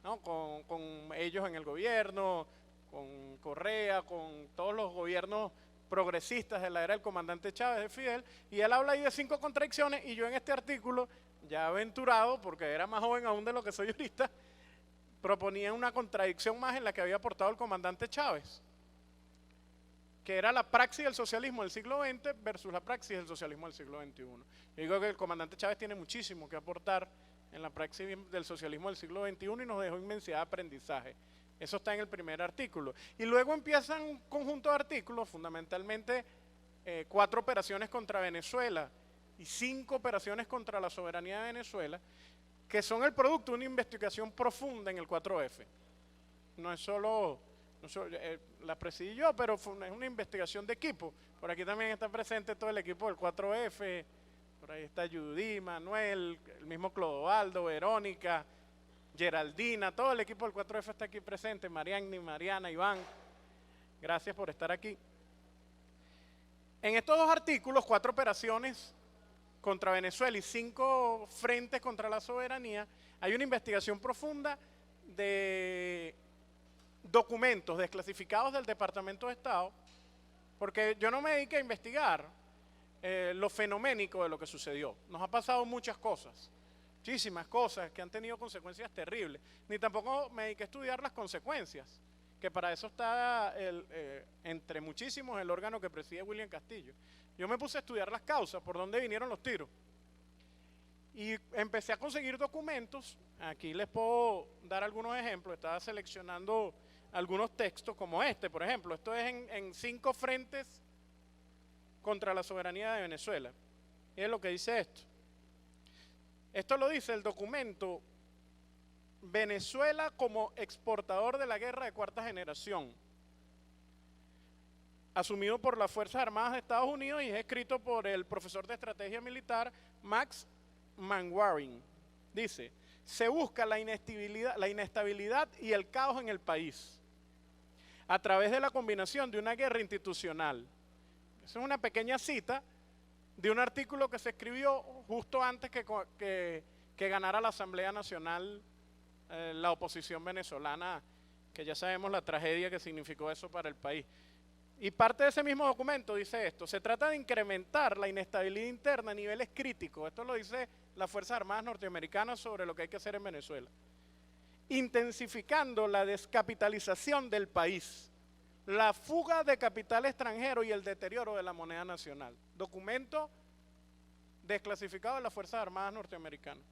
¿no? Con ellos en el gobierno, con Correa, con todos los gobiernos progresistas de la era del comandante Chávez, de Fidel, y él habla ahí de 5 contradicciones, y yo en este artículo, ya aventurado, porque era más joven aún de lo que soy ahorita, proponía una contradicción más en la que había aportado el comandante Chávez, que era la praxis del socialismo del siglo XX versus la praxis del socialismo del siglo XXI. Yo digo que el comandante Chávez tiene muchísimo que aportar en la praxis del socialismo del siglo XXI y nos dejó inmensidad de aprendizaje. Eso está en el primer artículo. Y luego empiezan un conjunto de artículos, fundamentalmente 4 operaciones contra Venezuela y 5 operaciones contra la soberanía de Venezuela, que son el producto de una investigación profunda en el 4F. No es solo, la presidí yo, pero es una investigación de equipo. Por aquí también está presente todo el equipo del 4F, por ahí está Judy, Manuel, el mismo Clodovaldo, Verónica, Geraldina, todo el equipo del 4F está aquí presente, Mariana, Iván, gracias por estar aquí. En estos 2 artículos, 4 operaciones contra Venezuela y 5 frentes contra la soberanía, hay una investigación profunda de documentos desclasificados del Departamento de Estado, porque yo no me dediqué a investigar lo fenoménico de lo que sucedió. Nos ha pasado muchas cosas. Muchísimas cosas que han tenido consecuencias terribles, ni tampoco me dediqué a estudiar las consecuencias, que para eso está, entre muchísimos, el órgano que preside William Castillo. Yo me puse a estudiar las causas, por dónde vinieron los tiros, y empecé a conseguir documentos. Aquí les puedo dar algunos ejemplos, estaba seleccionando algunos textos como este, por ejemplo. Esto es en 5 frentes contra la soberanía de Venezuela. Y es lo que dice esto. Esto lo dice el documento Venezuela como exportador de la guerra de 4ª generación, asumido por las Fuerzas Armadas de Estados Unidos y es escrito por el profesor de estrategia militar Max Manwaring. Dice, se busca la inestabilidad y el caos en el país a través de la combinación de una guerra institucional. Esa es una pequeña cita de un artículo que se escribió justo antes que ganara la Asamblea Nacional la oposición venezolana, que ya sabemos la tragedia que significó eso para el país. Y parte de ese mismo documento dice esto: se trata de incrementar la inestabilidad interna a niveles críticos. Esto lo dice las Fuerzas Armadas norteamericanas sobre lo que hay que hacer en Venezuela. Intensificando la descapitalización del país, la fuga de capital extranjero y el deterioro de la moneda nacional. Documento desclasificado de las Fuerzas Armadas norteamericanas.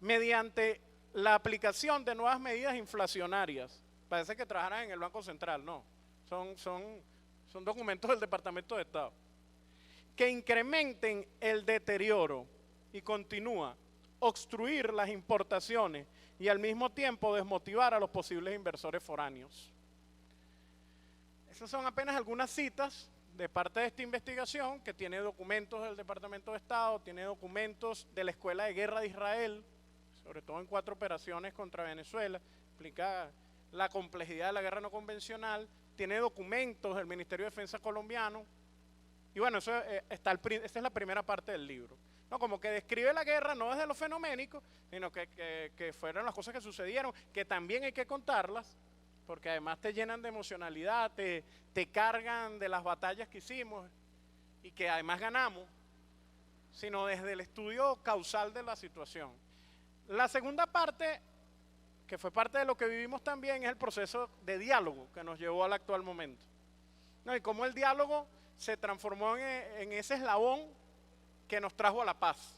Mediante la aplicación de nuevas medidas inflacionarias. Parece que trabajaran en el Banco Central, no. Son documentos del Departamento de Estado. Que incrementen el deterioro y continúa obstruir las importaciones y al mismo tiempo desmotivar a los posibles inversores foráneos. Esas son apenas algunas citas de parte de esta investigación, que tiene documentos del Departamento de Estado, tiene documentos de la Escuela de Guerra de Israel, sobre todo en 4 operaciones contra Venezuela, explica la complejidad de la guerra no convencional, tiene documentos del Ministerio de Defensa colombiano, y bueno, esa es la primera parte del libro. No, como que describe la guerra no desde lo fenoménico, sino que fueron las cosas que sucedieron, que también hay que contarlas, porque además te llenan de emocionalidad, te cargan de las batallas que hicimos. y que además ganamos, sino desde el estudio causal de la situación. La segunda parte, que fue parte de lo que vivimos también, es el proceso de diálogo que nos llevó al actual momento. ¿No? Y cómo el diálogo se transformó en ese eslabón que nos trajo a la paz.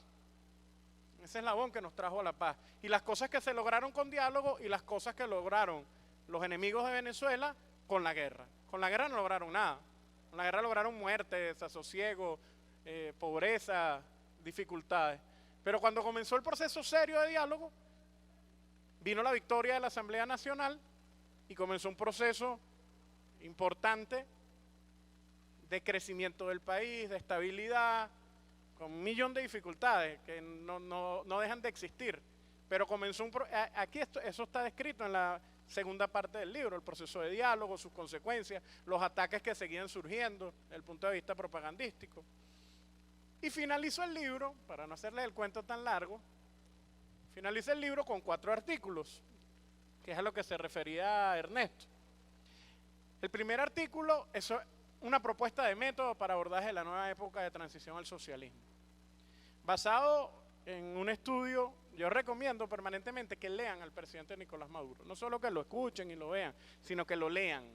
Ese eslabón que nos trajo a la paz. Y las cosas que se lograron con diálogo y las cosas que lograron los enemigos de Venezuela con la guerra. Con la guerra no lograron nada. Con la guerra lograron muerte, desasosiego, pobreza, dificultades. Pero cuando comenzó el proceso serio de diálogo, vino la victoria de la Asamblea Nacional y comenzó un proceso importante de crecimiento del país, de estabilidad, con un millón de dificultades que no dejan de existir. Pero comenzó aquí eso está descrito en la segunda parte del libro, el proceso de diálogo, sus consecuencias, los ataques que seguían surgiendo desde el punto de vista propagandístico. Y finalizó el libro, para no hacerles el cuento tan largo, finaliza el libro con 4 artículos, que es a lo que se refería Ernesto. El primer artículo es una propuesta de método para abordaje de la nueva época de transición al socialismo. Basado en un estudio, yo recomiendo permanentemente que lean al presidente Nicolás Maduro. No solo que lo escuchen y lo vean, sino que lo lean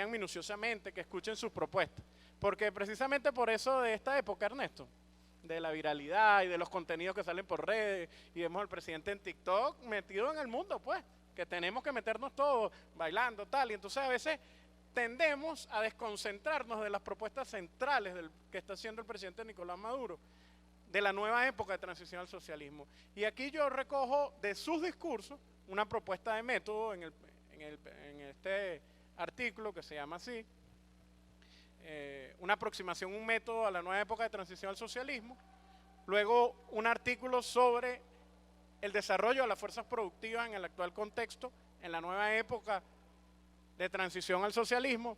minuciosamente, que escuchen sus propuestas. Porque precisamente por eso de esta época, Ernesto, de la viralidad y de los contenidos que salen por redes, y vemos al presidente en TikTok metido en el mundo, pues, que tenemos que meternos todos bailando, tal, y entonces a veces tendemos a desconcentrarnos de las propuestas centrales que está haciendo el presidente Nicolás Maduro, de la nueva época de transición al socialismo. Y aquí yo recojo de sus discursos una propuesta de método en este artículo que se llama así, una aproximación, un método a la nueva época de transición al socialismo. Luego un artículo sobre el desarrollo de las fuerzas productivas en el actual contexto, en la nueva época de transición al socialismo,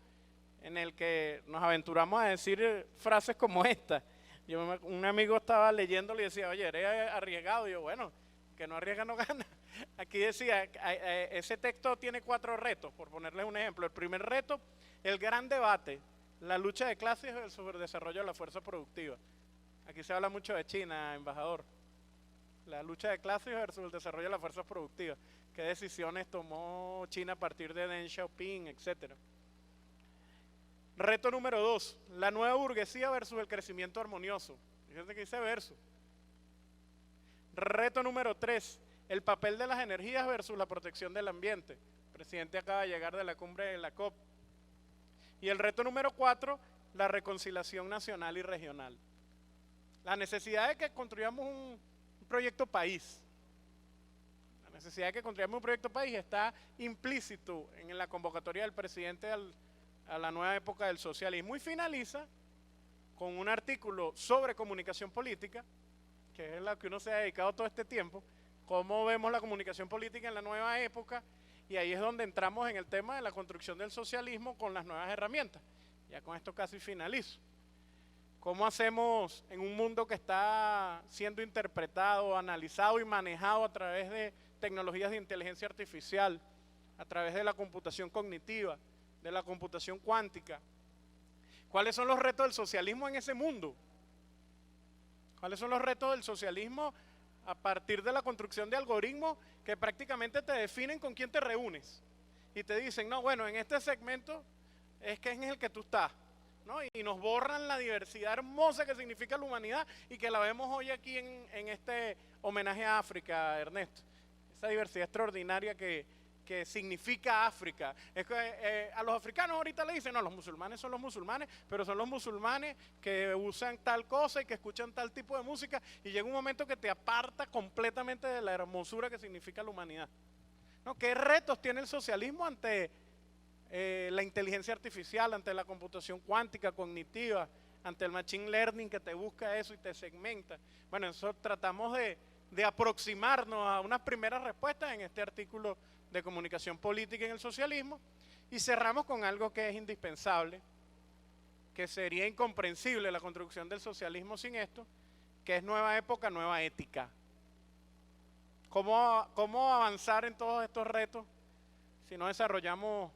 en el que nos aventuramos a decir frases como esta. Un amigo estaba leyéndolo y decía, oye, eres arriesgado. Y yo, bueno, que no arriesga no gana. Aquí decía, ese texto tiene 4 retos, por ponerles un ejemplo. El primer reto, el gran debate, la lucha de clases sobre el desarrollo de la fuerza productiva. Aquí se habla mucho de China, embajador. La lucha de clases versus el desarrollo de las fuerzas productivas. ¿Qué decisiones tomó China a partir de Deng Xiaoping, etcétera? Reto número 2, la nueva burguesía versus el crecimiento armonioso. Fíjense que dice versus. Reto número 3, el papel de las energías versus la protección del ambiente. El presidente acaba de llegar de la cumbre de la COP. Y el reto número 4, la reconciliación nacional y regional. La necesidad de que construyamos un proyecto país. La necesidad de que construyamos un proyecto país está implícito en la convocatoria del presidente a la nueva época del socialismo. Y finaliza con un artículo sobre comunicación política, que es la que uno se ha dedicado todo este tiempo, cómo vemos la comunicación política en la nueva época, y ahí es donde entramos en el tema de la construcción del socialismo con las nuevas herramientas. Ya con esto casi finalizo. ¿Cómo hacemos en un mundo que está siendo interpretado, analizado y manejado a través de tecnologías de inteligencia artificial, a través de la computación cognitiva, de la computación cuántica? ¿Cuáles son los retos del socialismo en ese mundo? ¿Cuáles son los retos del socialismo a partir de la construcción de algoritmos que prácticamente te definen con quién te reúnes? Y te dicen, no, bueno, en este segmento es que es en el que tú estás, ¿no? Y nos borran la diversidad hermosa que significa la humanidad y que la vemos hoy aquí en este homenaje a África, Ernesto. Esa diversidad extraordinaria que significa África. Es que a los africanos ahorita le dicen, no, los musulmanes son los musulmanes, pero son los musulmanes que usan tal cosa y que escuchan tal tipo de música, y llega un momento que te aparta completamente de la hermosura que significa la humanidad, ¿no? ¿Qué retos tiene el socialismo ante la inteligencia artificial, ante la computación cuántica, cognitiva, ante el machine learning que te busca eso y te segmenta? Bueno, eso tratamos de aproximarnos a unas primeras respuestas en este artículo de comunicación política en el socialismo, y cerramos con algo que es indispensable, que sería incomprensible la construcción del socialismo sin esto, que es nueva época, nueva ética. ¿Cómo avanzar en todos estos retos si no desarrollamos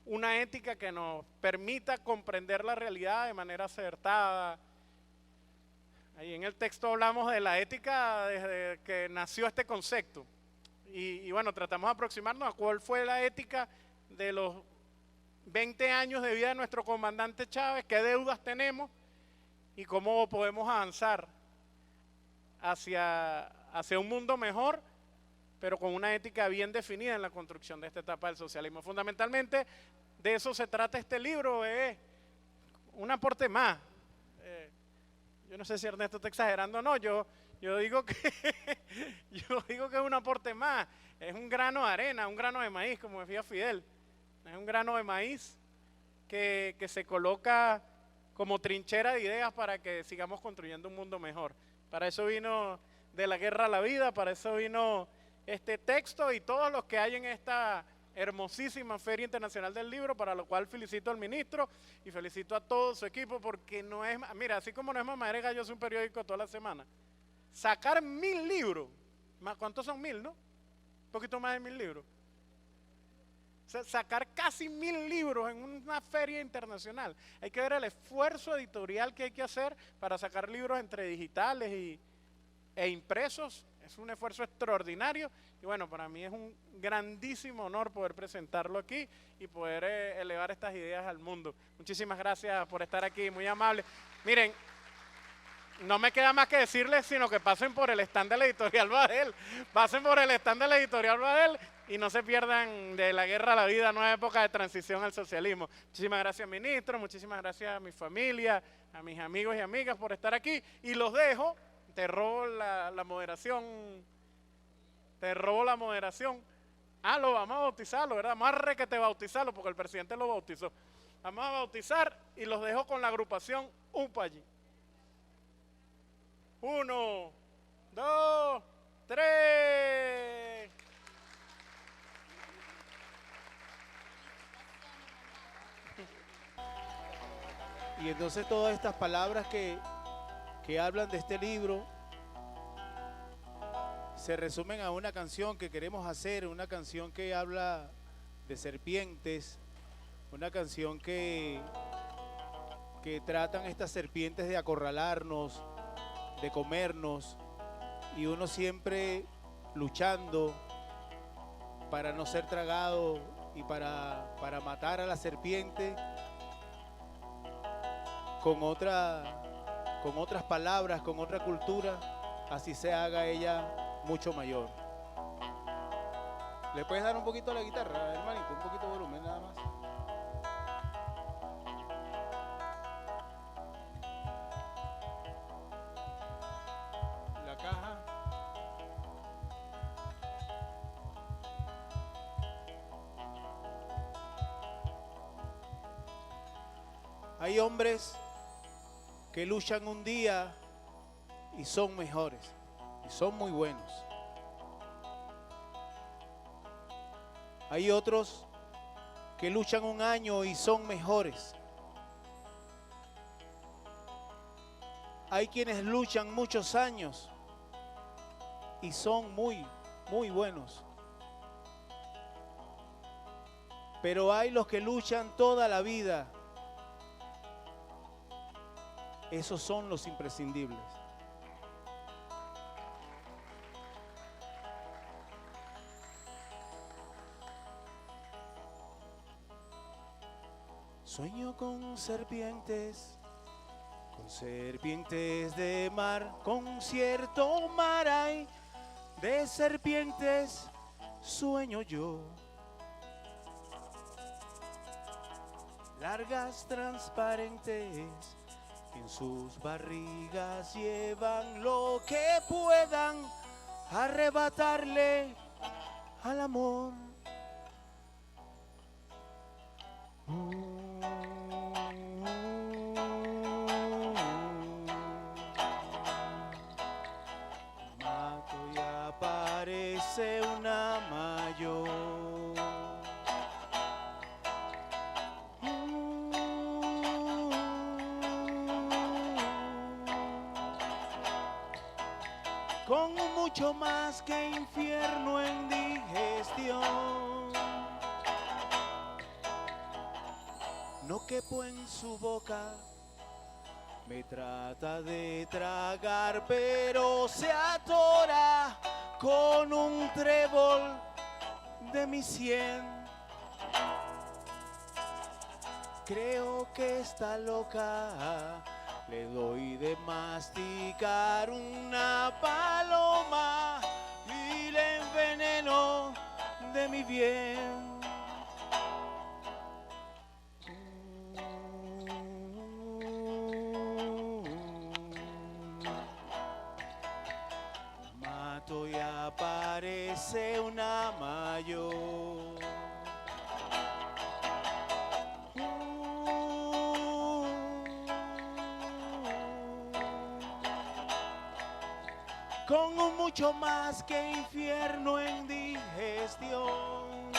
una ética que nos permita comprender la realidad de manera acertada. Ahí en el texto hablamos de la ética desde que nació este concepto. Y bueno, tratamos de aproximarnos a cuál fue la ética de los 20 años de vida de nuestro comandante Chávez, qué deudas tenemos y cómo podemos avanzar hacia un mundo mejor, pero con una ética bien definida en la construcción de esta etapa del socialismo. Fundamentalmente, de eso se trata este libro, un aporte más. Yo no sé si Ernesto está exagerando o no, yo digo que yo digo que es un aporte más, es un grano de arena, un grano de maíz, como decía Fidel. Es un grano de maíz que se coloca como trinchera de ideas para que sigamos construyendo un mundo mejor. Para eso vino De la Guerra a la Vida, para eso vino este texto y todos los que hay en esta hermosísima Feria Internacional del Libro, para lo cual felicito al ministro y felicito a todo su equipo, porque no es, mira, así como no es mamadera gallo, es un periódico toda la semana. Sacar 1000 libros, ¿cuántos son 1000, no? Un poquito más de 1000 libros. O sea, sacar casi 1000 libros en una feria internacional. Hay que ver el esfuerzo editorial que hay que hacer para sacar libros entre digitales e impresos. Es un esfuerzo extraordinario y bueno, para mí es un grandísimo honor poder presentarlo aquí y poder elevar estas ideas al mundo. Muchísimas gracias por estar aquí, muy amable. Miren, no me queda más que decirles, sino que pasen por el stand de la Editorial Badel, pasen por el stand de la Editorial Badel y no se pierdan De la Guerra a la Vida, nueva época de transición al socialismo. Muchísimas gracias, ministro, muchísimas gracias a mi familia, a mis amigos y amigas por estar aquí y los dejo. Te robo la moderación. Te robo la moderación. Lo vamos a bautizarlo, ¿verdad? Vamos a requete bautizarlo porque el presidente lo bautizó. Vamos a bautizar y los dejo con la agrupación Upallí. 1, 2, 3. Y entonces todas estas palabras que hablan de este libro se resumen a una canción que queremos hacer, una canción que habla de serpientes, una canción que tratan estas serpientes de acorralarnos, de comernos, y uno siempre luchando para no ser tragado y para matar a la serpiente con otras palabras, con otra cultura, así se haga ella mucho mayor. ¿Le puedes dar un poquito a la guitarra, hermanito? Un poquito de volumen nada más. La caja. Hay hombres que luchan un día y son mejores, y son muy buenos. Hay otros que luchan un año y son mejores. Hay quienes luchan muchos años y son muy, muy buenos. Pero hay los que luchan toda la vida. Esos son los imprescindibles. Sueño con serpientes de mar, con cierto mar hay de serpientes, sueño yo. Largas, transparentes, en sus barrigas llevan lo que puedan arrebatarle al amor. Mato y aparece una mayor. Con mucho más que infierno en digestión. no quepo en su boca. Me trata de tragar, pero se atora con un trébol de mi sien. Creo que está loca, le doy de masticar una paloma y le enveneno de mi bien. Mato y aparece una mayor. Con un mucho más que infierno en digestión.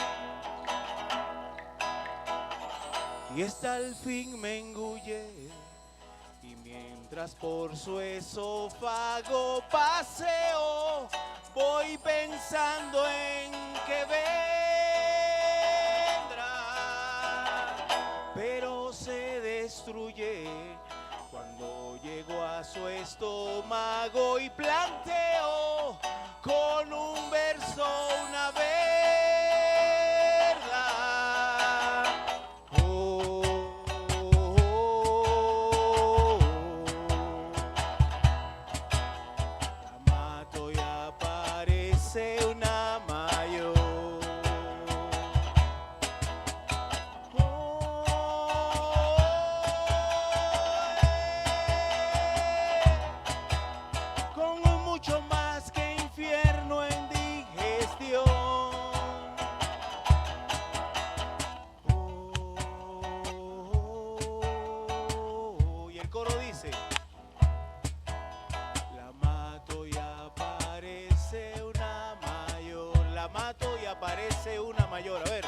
Y esta al fin me engulle, y mientras por su esófago paseo, voy pensando en que vendrá, pero se destruye cuando llego a su estómago y planteo con un verso una verdad. Oh, oh, oh, oh. La mato y aparece una mayor. Con un mucho más que infierno en digestión. Y el coro dice: la mato y aparece una mayor. La mato y aparece una mayor. A ver.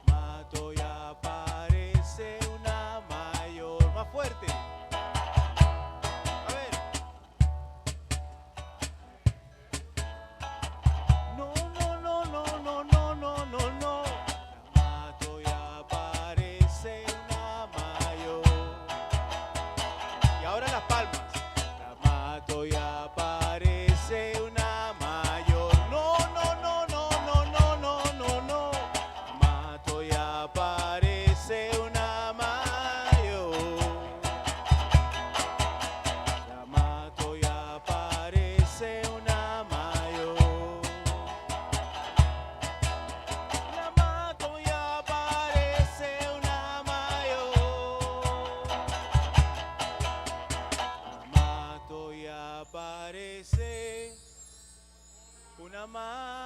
La mato y aparece una mayor. Más fuerte. A ver. No, no, no, no, no, no, no, no, no. La mato y aparece una mayor. Y ahora las palmas. La mato y aparece una mayor. No, no, no, no, no, no, no, no, no. La mato y aparece una mayor. La mato y aparece una mayor. La mato y aparece una mayor. La mato y aparece una mayor.